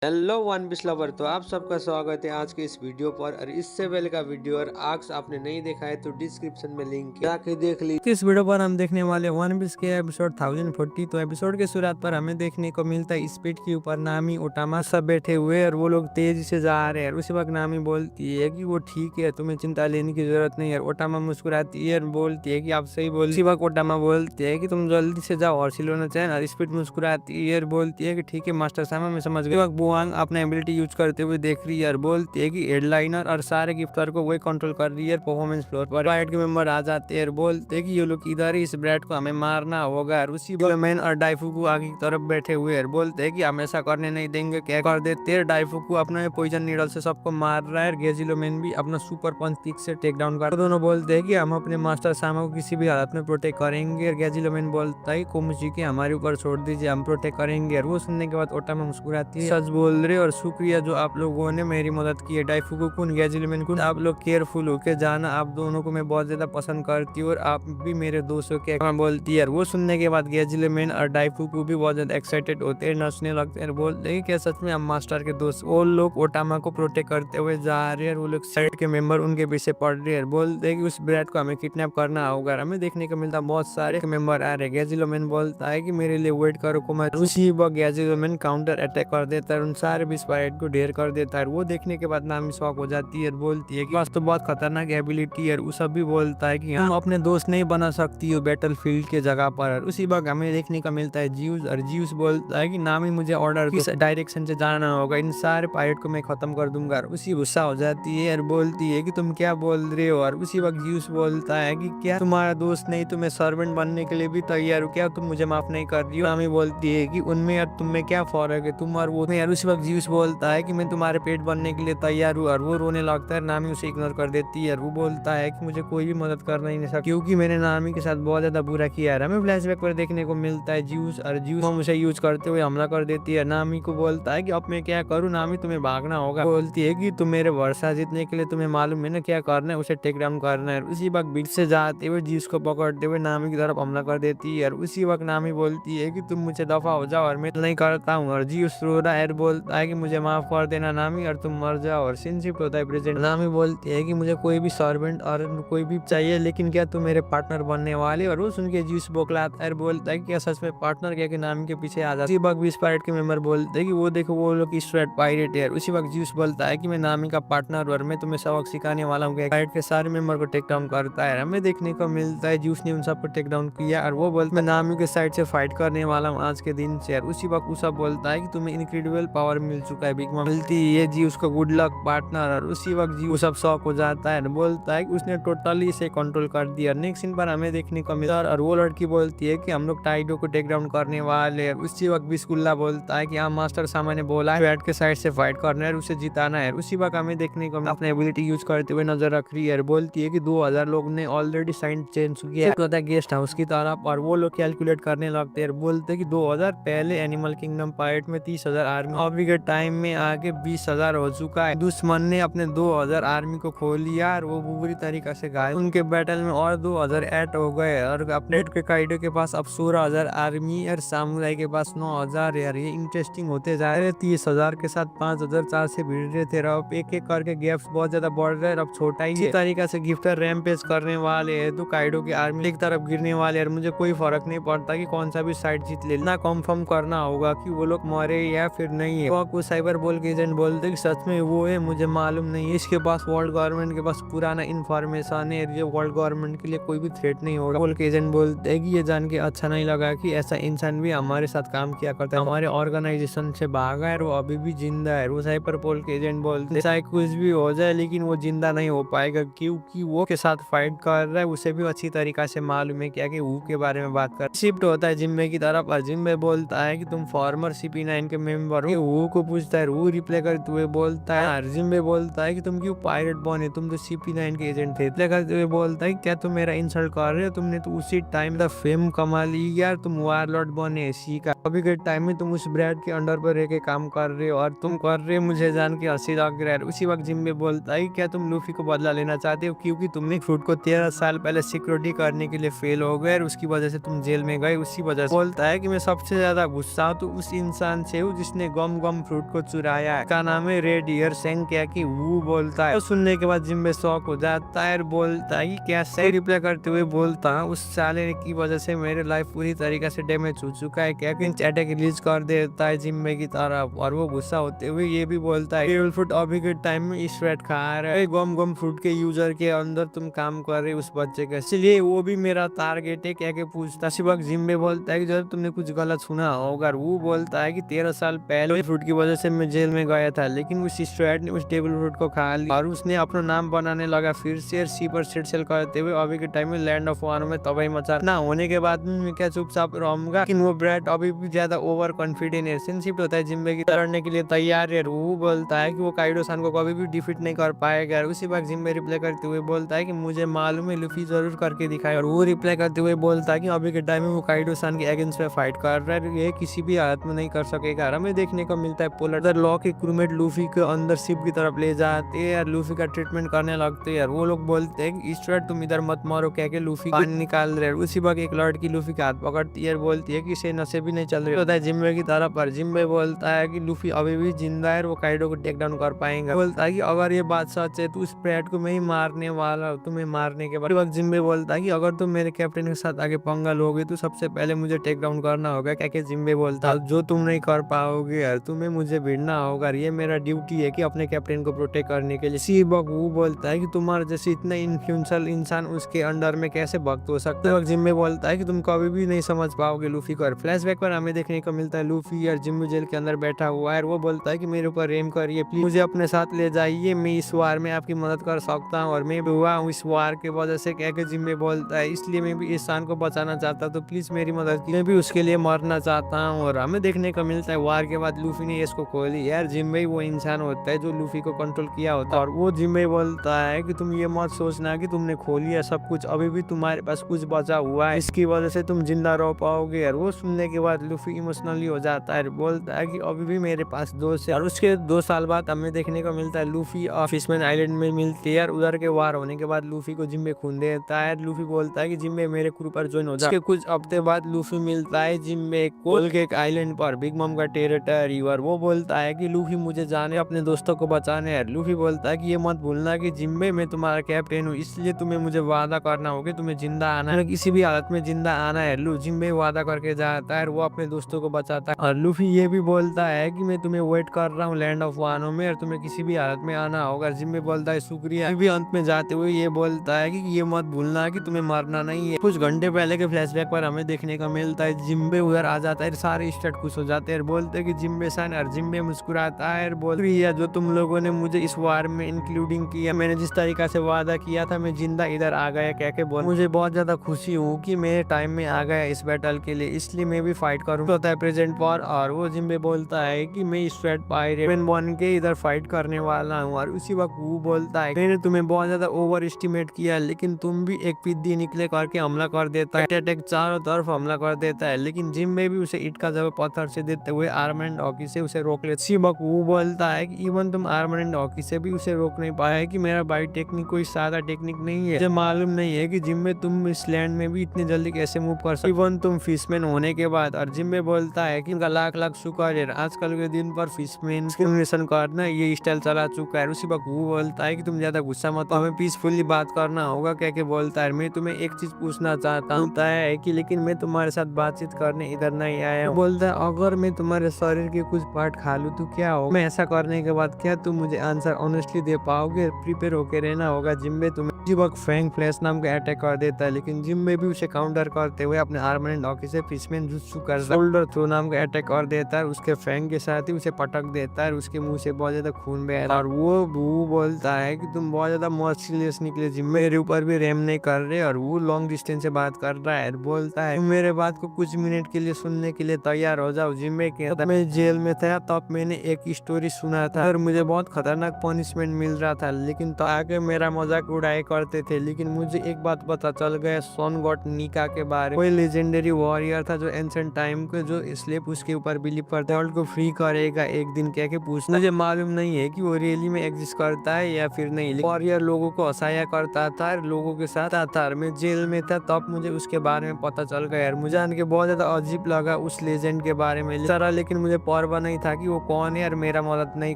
Hello one piece lover, तो आप सबका स्वागत है आज के इस वीडियो पर। और इससे पहले का वीडियो और आर्क्स आपने नहीं देखा है तो डिस्क्रिप्शन में लिंक है, जाके देख लीजिए। इस वीडियो पर हम देखने वाले वन पीस के एपिसोड 1040। तो एपिसोड के शुरुआत पर हमें देखने को मिलता है स्पीड के ऊपर नामी ओटामा सब बैठे हुए और वो लोग तेजी से जा रहे हैं। उसी वक्त नामी बोलती है कि वो ठीक है, तुम्हें चिंता लेने की जरूरत नहीं है। ओटामा मुस्कुराती है और बोलती है कि आप सही बोल। उसी वक्त ओटामा बोलती है कि तुम जल्दी से जाओ और सिलोना चैन। और स्पीड मुस्कुराती है और बोलती है कि ठीक है मास्टर सामा, मैं समझ गई। वक्त बुआंग अपना एबिलिटी यूज करते हुए देख रही है और बोलती है कि हेडलाइनर और सारे गिफ्टर को वही कंट्रोल कर रही है परफॉर्मेंस फ्लोर पर। फाइट के मेंबर आ जाते हैं और बोलते हैं कि ये लोग इधर ही, इस ब्रैड को हमें मारना होगा। और उसी मैन और डाइफुकू आगे की तरफ बैठे हुए हैं, बोलते हैं कि हम ऐसा करने नहीं देंगे। क्या कर देते हैं, डाइफुकू अपने पॉइजन नीडल से सबको मार रहा है। गेजिलो मैन भी अपना सुपर पंच किक से टेक डाउन कर। दोनों बोलते हैं कि हम अपने मास्टर सामा को किसी भी हालत में प्रोटेक्ट करेंगे। और गेजिलो मैन बोलता है कोमुची के हमारे ऊपर छोड़ दीजिए, हम प्रोटेक्ट करेंगे। और वो सुनने के बाद ओटामा मुस्कुराती है, सच बोल रहे और शुक्रिया जो आप लोगों ने मेरी मदद की है। डाइफुकू कुन, गेजिलो मैन कुन, आप लोग केयरफुल होके जाना, आप दोनों को मैं बहुत ज्यादा पसंद करती हूँ और आप भी मेरे दोस्तों के बोलती है। वो सुनने के बाद गेजिलो मैन और डाइफुकू भी बहुत ज्यादा एक्साइटेड होते हैं, नचने लगते हैं, बोलते हैं कि सच में हम मास्टर के दोस्त। वो लोग ओटामा को प्रोटेक्ट करते हुए जा रहे हैं। वो लोग साइड के मेंबर उनके पीछे पड़ रहे हैं, बोलते हैं कि उस ब्रैड को हमें किडनैप करना होगा। हमें देखने को मिलता बहुत सारे मेंबर आ रहे हैं। गेजिलो मैन बोलता है कि मेरे लिए वेट करो कुमार। उसी वक्त गेजिलो मैन काउंटर अटैक कर देता है, उन सारे बिस्पाइट को ढेर कर देता है। वो देखने के बाद नामी शॉक हो जाती है, बोलती है कि बस तो बहुत खतरनाक एबिलिटी है। उस भी बोलता है कि हम अपने दोस्त नहीं बना सकती हो बैटल फील्ड के जगह पर। उसी वक्त हमें देखने का मिलता है जीउस, और जीउस बोलता है कि नामी मुझे ऑर्डर किस डायरेक्शन से जाना होगा, इन सारे पायलट को मैं खत्म कर दूंगा। और उसी गुस्सा हो जाती है और बोलती है कि तुम क्या बोल रहे हो। और उसी वक्त जीउस बोलता है कि क्या तुम्हारा दोस्त नहीं, तुम्हें सर्वेंट बनने के लिए भी तैयार हो क्या, तुम मुझे माफ नहीं कर रही हो। नामी बोलती है कि उनमें और तुम में क्या फर्क है, तुम और वो में। और उसी वक्त जीउस बोलता है कि मैं तुम्हारे पेट बनने के लिए तैयार हूँ। और वो रोने लगता है, नामी उसे इग्नोर कर देती है। और वो बोलता है कि मुझे कोई भी मदद करना ही नहीं सकता क्योंकि मैंने नामी के साथ बहुत ज्यादा बुरा किया है। हमें फ्लैशबैक पर देखने को मिलता है जीउस, और जीउस हम उसे यूज करते हुए हमला कर देती है। नामी को बोलता है कि अब मैं क्या करूँ। नामी तुम्हें भागना होगा। बोलती है कि तुम मेरे वर्षा जीतने के लिए तुम्हें मालूम है ना क्या करना है, उसे टेक डाउन करना है। उसी वक्त बीच से जाते हुए जीउस को पकड़ते हुए नामी की तरफ हमला कर देती है। और उसी वक्त नामी बोलती है कि तुम मुझे दफा हो जाओ और मैं नहीं करता हूँ। और जीउस रो रहा है, बोलता है कि मुझे माफ कर देना नामी और तुम मर जाओ। और सिनशिप होता है प्रेजेंट। नामी बोलती है कि मुझे कोई भी सर्वेंट और कोई भी चाहिए, लेकिन क्या तुम मेरे पार्टनर बनने वाले। और वो सुन के जीउस बोखलाता है, बोलता है कि क्या सच में पार्टनर, क्या कि नामी के पीछे आ जाता है। उसी वक्त 20 पायरेट के मेंबर बोलते हैं कि वो देखो वो लोग स्ट्रेट पायरेट है। उसी वक्त जीउस बोलता है कि मैं नामी का पार्टनर और मैं तुम्हें सबक सिखाने वाला हूँ। पायरेट के सारे मेंबर को टेक डाउन करता है। हमें देखने को मिलता है जीउस ने उन सबको टेक डाउन किया और वो बोलता है मैं नामी के साइड से फाइट करने वाला हूँ आज के दिन से। और उसी वक्त उसा बोलता है कि तुम्हें इनक्रेडिबल पावर मिल चुका है, बिग मॉम मिलती है जी उसको गुड लक पार्टनर। और उसी वक्त जी सब शौक हो जाता है, बोलता है कि उसने टोटली इसे कंट्रोल कर दिया। नेक्स्ट सीन पर हमें देखने को मिला और वो लड़की बोलती है कि हम लोग टाइडो को टेक डाउन करने वाले हैं। उसी वक्त बिस्कुल्ला बोलता है कि हाँ मास्टर सामा ने बोला है बैट के साइड से फाइट करना है, उसे जिताना है। उसी वक्त हमें देखने को अपने एबिलिटी यूज करते हुए नजर रख रही है, बोलती है कि 2000 लोग ने ऑलरेडी साइन चेंज किया है गेस्ट हाउस की तरफ। और वो लोग कैलकुलेट करने लगते हैं, बोलते हैं कि 2000 पहले एनिमल किंगडम पायरेट में 30,000 आर्मी, अभी के टाइम में आगे 20,000 हो चुका है। दुश्मन ने अपने 2000 आर्मी को खो लिया और वो बुरी तरीके से गायब। उनके बैटल में और 2000 ऐड हो गए और अपने के काइडो के पास अब 16,000 आर्मी और सामुराई के पास 9,000। यार ये इंटरेस्टिंग होते जा रहे। 30,000 के साथ 5,004 से भिड़ रहे थे। अब एक एक करके गैप्स बहुत ज्यादा बढ़ रहे हैं, अब छोटा ही इस तरीके से गिफ्टर रैम्पेज करने वाले है तो काइडो की आर्मी एक तरफ गिरने वाले। और मुझे कोई फर्क नहीं पड़ता कि कौन सा भी साइड जीत ले, ना कंफर्म करना होगा कि वो लोग मरे या फिर नहीं है। वो साइबर बोल के एजेंट बोलते कि सच में वो है, मुझे मालूम नहीं है। इसके पास वर्ल्ड गवर्नमेंट के पास पुराना इन्फॉर्मेशन है, ये वर्ल्ड गवर्नमेंट के लिए कोई भी थ्रेट नहीं होगा। बोल के एजेंट बोलते हैं कि ये जान के अच्छा नहीं लगा कि ऐसा इंसान भी हमारे साथ काम किया करता है, हमारे ऑर्गेनाइजेशन से भागा है, वो अभी भी जिंदा है। वो साइबर बोल के एजेंट बोलते चाहे कुछ भी हो जाए लेकिन वो जिंदा नहीं हो पाएगा क्योंकि वो के साथ फाइट कर रहा है। उसे भी अच्छी तरीका से मालूम है क्या कि वो के बारे में बात कर। शिफ्ट होता है जिम्मे की तरफ और जिम्मे बोलता है कि तुम फॉर्मर CP9 के मेंबर हो। वो को पूछता है, वो रिप्लाई करते हुए बोलता है, जिम्मे बोलता है कि तुम क्यों पायरेट बने, तुम तो CP9 के एजेंट थे। रिप्लाई करते हुए बोलता है क्या तुम मेरा इंसल्ट कर रहे हो, तुमने तो उसी टाइम द फेम कमा ली यार, तुम वारलॉर्ड बने सीखा। अभी के टाइम में तुम उस ब्रैड के अंडर पर रह के काम कर रहे हो और तुम कर रहे हो मुझे जान के हंसी लग रहा है। उसी वक्त जिम्मे बोलता है क्या तुम लूफी को बदला लेना चाहते हो क्योंकि तुमने फ्रूट को 13 साल पहले सिक्योरिटी करने के लिए फेल हो गए और उसकी वजह से तुम जेल में गए। उसी वजह से बोलता है कि मैं सबसे ज्यादा गुस्सा तो उस इंसान से हूँ जिसने गम गम गम फ्रूट को चुराया है, इसका नाम है रेड ईयर सेंग क्या की वो बोलता है। तो सुनने के बाद जिम्बे शॉक हो जाता है और बोलता है कि क्या सही रिप्लाई करते हुए बोलता है उस साले की वजह से मेरे लाइफ पूरी तरीके से डैमेज हो चुका है, क्या अटैक रिलीज कर देता है जिम्बे की तरफ और वो गुस्सा होते हुए ये भी बोलता है डेविल फ्रूट अभी के टाइम में स्प्रेड खा रहा है, गम गम फ्रूट के यूजर के अंदर तुम काम कर रहे उस बच्चे का, इसलिए वो भी मेरा टारगेट है, क्या पूछता। इसी वक्त जिम्बे बोलता है कि जब तुमने कुछ गलत सुना होगा। वो बोलता है कि 13 साल पहले फ्रूट की वजह से मैं जेल में गया था, लेकिन उस स्ट्रेट ने उस डेविल फ्रूट को खा लिया और उसने अपना नाम बनाने लगा फिर से सी पर सेल करते हुए अभी के टाइम में लैंड ऑफ वार में तबाही मचा ना होने के बाद मैं क्या चुपचाप रहूंगा। लेकिन वो ब्रैट अभी भी ज्यादा ओवर कॉन्फिडेंट है, सिंसिप होता है जिम्बे की लड़ने के लिए तैयार है। वो बोलता है कि वो काइडो सान को कभी भी डिफीट नहीं कर पाएगा। उसी वक्त जिम्बे रिप्लाई करते हुए बोलता है कि मुझे मालूम है लूफी जरूर करके दिखाए, और वो रिप्लाई करते हुए बोलता है कि अभी के टाइम में वो काइडो सान के अगेंस्ट में फाइट कर रहा है, ये किसी भी हालत में नहीं कर सकेगा। हमें देखने को मिलता है पोलर लॉ के क्रूमेट लूफी को अंदर शिप की तरफ ले जाते हैं और लूफी का ट्रीटमेंट करने लगते हैं। वो लोग बोलते हैं कि स्ट्रेट तुम इधर मत मारो, कह के लूफी पानी निकाल रहे हैं। उसी वक्त एक लड़की लूफी का हाथ पकड़ती है, बोलती है कि इसे नशे भी नहीं चल रही होता है जिम्बे की तरफ। पर जिम्बे बोलता है कि लूफी अभी भी जिंदा है, वो काइडो को टेक डाउन कर पाएंगे। बोलता है कि अगर ये बात सच है तो उस स्प्रेट को मैं ही मारने वाला हूँ, तुम्हें मारने के बाद। वक्त जिम्बे बोलता है कि अगर तुम मेरे कैप्टन के साथ आगे पंगा लोगे तो सबसे पहले मुझे टेक डाउन करना होगा, क्या जिम्बे बोलता है जो तुम नहीं कर पाओगे यार, तुम्हें मुझे भिड़ना होगा, ये मेरा ड्यूटी है कि अपने कैप्टन को प्रोटेक्ट करने के लिए। सी बक वो बोलता है कि तुम्हारे जैसे इतना इन्फ्लुएंशियल इंसान उसके अंडर में कैसे भक्त हो सकता है। जिम्बे बोलता है कि तुम कभी भी नहीं समझ पाओगे लूफी को। फ्लैशबैक पर हमें देखने को मिलता है लूफी और जिम्बे जेल के अंदर बैठा हुआ है, वो बोलता है कि मेरे ऊपर रेम करिए प्लीज, मुझे अपने साथ ले जाइए, मैं इस वार में आपकी मदद कर सकता हूँ और मैं हुआ हूँ इस वार के वजह से, क्या जिम्बे बोलता है इसलिए मैं भी इंसान को बचाना चाहता, तो प्लीज मेरी मदद की, मैं भी उसके लिए मरना चाहता हूँ। और हमें देखने को मिलता है वार के बाद लूफी ने इसको खोली यार, जिम्बे वो इंसान होता है जो लूफी को कंट्रोल किया होता है, और वो जिम्बे बोलता है कि तुम ये मत सोचना कि तुमने खो लिया सब कुछ, अभी भी तुम्हारे पास कुछ बचा हुआ है, इसकी वजह से तुम जिंदा रह पाओगे। और वो सुनने के बाद लूफी इमोशनली हो जाता है, बोलता है कि अभी भी मेरे पास दोस्त है। और उसके 2 साल बाद हमें देखने को मिलता है लूफी और फिशमैन आइलैंड में मिलती है, और उधर के वार होने के बाद लूफी को जिम्बे खून देता है। लूफी बोलता है कि जिम्बे मेरे क्रू पर ज्वाइन हो जा। उसके कुछ हफ्ते बाद लूफी मिलता है जिम्बे कोल के आइलैंड पर, बिग मम का टेरिटरी, और वो बोलता है कि लूफी मुझे जाने अपने दोस्तों को बचाने है। लूफी बोलता है कि ये मत भूलना कि जिम्बे मैं तुम्हारा कैप्टन हूँ, इसलिए तुम्हें मुझे वादा करना होगा, तुम्हें जिंदा आना है, किसी भी हालत में जिंदा आना है। जिम्बे वादा करके जाता है, वो अपने दोस्तों को बचाता है। और लूफी ये भी बोलता है कि मैं तुम्हें वेट कर रहा हूँ लैंड ऑफ वानो में, और तुम्हें किसी भी हालत में आना होगा। जिम्बे बोलता है शुक्रिया। भी अंत में जाते हुए ये बोलता है कि ये मत भूलना कि तुम्हें मरना नहीं है। कुछ घंटे पहले के फ्लैशबैक पर हमें देखने को मिलता है जिम्बे उधर आ जाता है, सारे स्टेट खुश हो जाते हैं, बोलते हैं कि जिम्बे सन, और जिम्बे मुस्कुराता है, बोल जो तुम लोगों ने मुझे इस वार में इंक्लूडिंग किया, मैंने जिस तरीका से वादा किया था मैं जिंदा इधर आ गया, क्या बोल मुझे बहुत ज्यादा खुशी हूँ कि मैं टाइम में आ गया इस बैटल के लिए, इसलिए मैं भी फाइट करूँ होता है प्रेजेंट पर। और वो जिम्बे बोलता है कि मैं स्ट्रेट पायरेट बन के इधर फाइट करने वाला हूँ। और उसी वक्त वो बोलता है मैंने तुम्हें बहुत ज्यादा ओवर एस्टिमेट किया, लेकिन तुम भी एक पिद्दी निकले करके हमला कर देता है, अटैक चारों तरफ हमला कर देता है, लेकिन जिम्बे भी उसे ईट का जवाब पत्थर से देते हुए आर्म एंड हॉकी से उसे रोक ले। शिवक वो बोलता है कि इवन तुम आर्म एंड हॉकी से भी उसे रोक नहीं पाया, कि मेरा बाई टेक्निक कोई सादा टेक्निक नहीं है, मुझे मालूम नहीं है कि जिम्बे तुम इस लैंड में भी इतनी जल्दी कैसे मूव कर सकते इवन तुम फिशमैन होने के बाद। और जिम्बे बोलता है कि लाख लाख शुक्र है, आजकल के दिन पर फिशमैन डिस्क्रिमिनेशन करना ये स्टाइल चला चुका है। उसी वक्त वो बोलता है कि तुम ज्यादा गुस्सा मत, हमें पीसफुली बात करना होगा, क्या बोलता है मैं तुम्हें एक चीज पूछना चाहता हूँ है कि लेकिन मैं तुम्हारे साथ बातचीत करने इधर नहीं आया हूँ। बोलता है अगर मैं तुम्हारे शरीर के कुछ पार्ट खा लूँ तो क्या हो, मैं ऐसा करने के बाद क्या तुम मुझे आंसर ऑनेस्टली दे पाओगे, प्रिपेयर होके रहना होगा जिम्बे तुम्हें। वक्त फैंग फ्लैश नाम का अटैक कर देता है, लेकिन जिम्बे भी उसे काउंटर करते हुए अपने आर्म एंड हॉकी से फिशमैन जुत्सु कर शोल्डर थ्रो नाम का अटैक कर देता है, उसके फैंग के साथ ही उसे पटक देता है, उसके मुंह से बहुत ज्यादा खून बह रहा है। और वो बोलता है कि तुम बहुत ज्यादा मर्सीलेस निकले जिम्बे, मेरे ऊपर भी रेम नहीं कर रहे। और वो लॉन्ग डिस्टेंस से बात कर रहा है, बोलता है मेरे बात को कुछ मिनट के लिए सुनने के लिए तैयार हो जाओ जिम्बे के। मैं जेल में था तब मैंने एक स्टोरी सुना था और मुझे बहुत खतरनाक पनिशमेंट मिल रहा था, लेकिन तो आगे मेरा मजाक उड़ाए करते थे, लेकिन मुझे एक बात पता चल गया सन गॉड निका के बारे में। कोई लेजेंडरी वॉरियर था जो एंशिएंट टाइम के जो स्लेव उसके ऊपर बिलीव करता है, वर्ल्ड को फ्री करेगा एक दिन, क्या पूछना। मुझे मालूम नहीं है कि वो रियली में एग्जिस्ट करता है या फिर नहीं, वॉरियर लोगों को हंसाया करता था, लोगों के साथ आता। मैं जेल में था तब मुझे उसके बारे में पता चल गया, मुझे जान के बहुत ज्यादा अजीब लगा उस लेजेंड के बारे में सारा, लेकिन मुझे परवाह नहीं था कि वो कौन है और मेरा मदद नहीं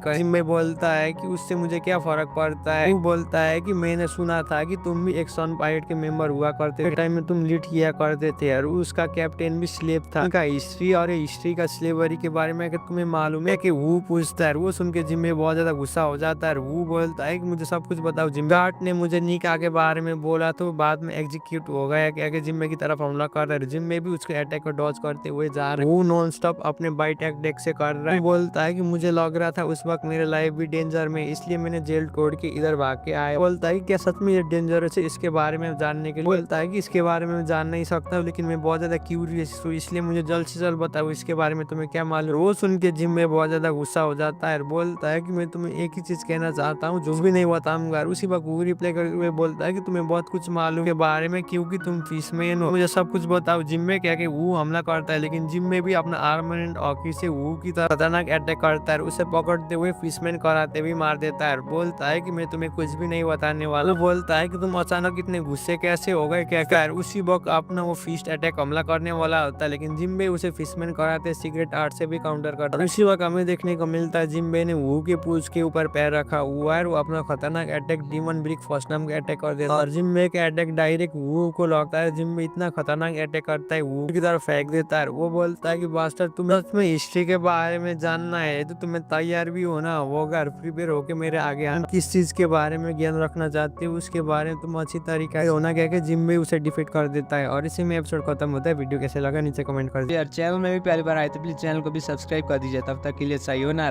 करे। जिम्मे बोलता है कि उससे मुझे क्या फर्क पड़ता है। वो बोलता है कि मैंने सुना था कि तुम भी एक सन पायलट के मेंबर हुआ करते थे, टाइम में तुम लीड किया करते थे और उसका कैप्टन भी स्लेव था। उनका हिस्ट्री और हिस्ट्री का स्लेवरी के बारे में तुम्हें मालूम है कि वो पूछता है। वो सुन के जिम्मे बहुत ज्यादा गुस्सा हो जाता है। वो बोलता है कि मुझे सब कुछ बताओ। जिम्गार्ड ने मुझे निका के बारे में बोला तो बाद में एग्जीक्यूट हो गया कि जिम्मे की तरफ हमला कर रहा है। जिम्मे भी उसके अटैक को डॉज करते हुए जा रहा है। वो नॉन स्टॉप अपने बाइट अटैक से कर रहा है। वो बोलता है कि मुझे लग रहा था उस वक्त मेरे लाइफ भी डेंजर में, इसलिए मैंने जेल तोड़ के इधर भाग के आया। बोलता है कि क्या सच में ये डेंजरस है, इसके बारे में जानने के लिए। बोलता है कि इसके बारे में जान नहीं सकता लेकिन मैं बहुत ज्यादा क्यूरियस हूँ, इसलिए मुझे जल्द से जल्द बताओ इसके बारे में तुम्हें क्या मालूम। वो सुन के जिम्मे बहुत ज्यादा गुस्सा हो जाता है और बोलता है कि मैं तुम्हें एक ही चीज कहना चाहता हूँ जो भी नहीं बताऊंगा। उसी वक्त वो रिप्लाई करते हुए बोलता है कि तुम्हें बहुत कुछ मालूम के बारे में क्योंकि तुम फिशमैन हो, मुझे सब कुछ बताओ। जिम्मे क्या कि वो हमला करता है लेकिन जिम्मे भी अपना आर्मर हॉकी से वो की तरह खतरनाक अटैक करता है। उसे पकड़ते हुए फिशमैन कराते भी मार देता है। बोलता है कि मैं तुम्हें कुछ भी नहीं बताने वाला। बोलता है कि तुम अचानक इतने गुस्से कैसे हो गए क्या। उसी वक्त अपना वो फिस्ट अटैक हमला करने वाला होता है लेकिन जिम्बे उसे फिशमैन कराते सीक्रेट आर्ट से भी काउंटर करता है। उसी वक्त हमें देखने को मिलता है जिम्बे ने वू के पूंछ के ऊपर पैर रखा हुआ है। वो अपना खतरनाक अटैक डीमन ब्रिक फर्स्ट नाम का अटैक कर देता है और जिम्बे का अटैक डायरेक्ट वू को लगता है। जिम्बे इतना खतरनाक अटैक करता है वू की तरफ फेंक देता है। वो बोलता है कि बास्टर तुम्हें सच में हिस्ट्री के बारे में जानना है तो तुम्हें तैयार भी होना होगा और प्रिपेयर होकर मेरे आगे आना। किस चीज के बारे में ज्ञान रखना चाहते हो उसके बारे में तुम अच्छी तरीके से होना क्या। जिम्बे उसे डिफीट कर देता है और इसी में एपिसोड खत्म होता है। वीडियो कैसे लगा नीचे कमेंट कर दीजिए। यार चैनल में भी पहली बार आए तो प्लीज चैनल को भी सब्सक्राइब कर दीजिए। तब तक के लिए सही हो ना।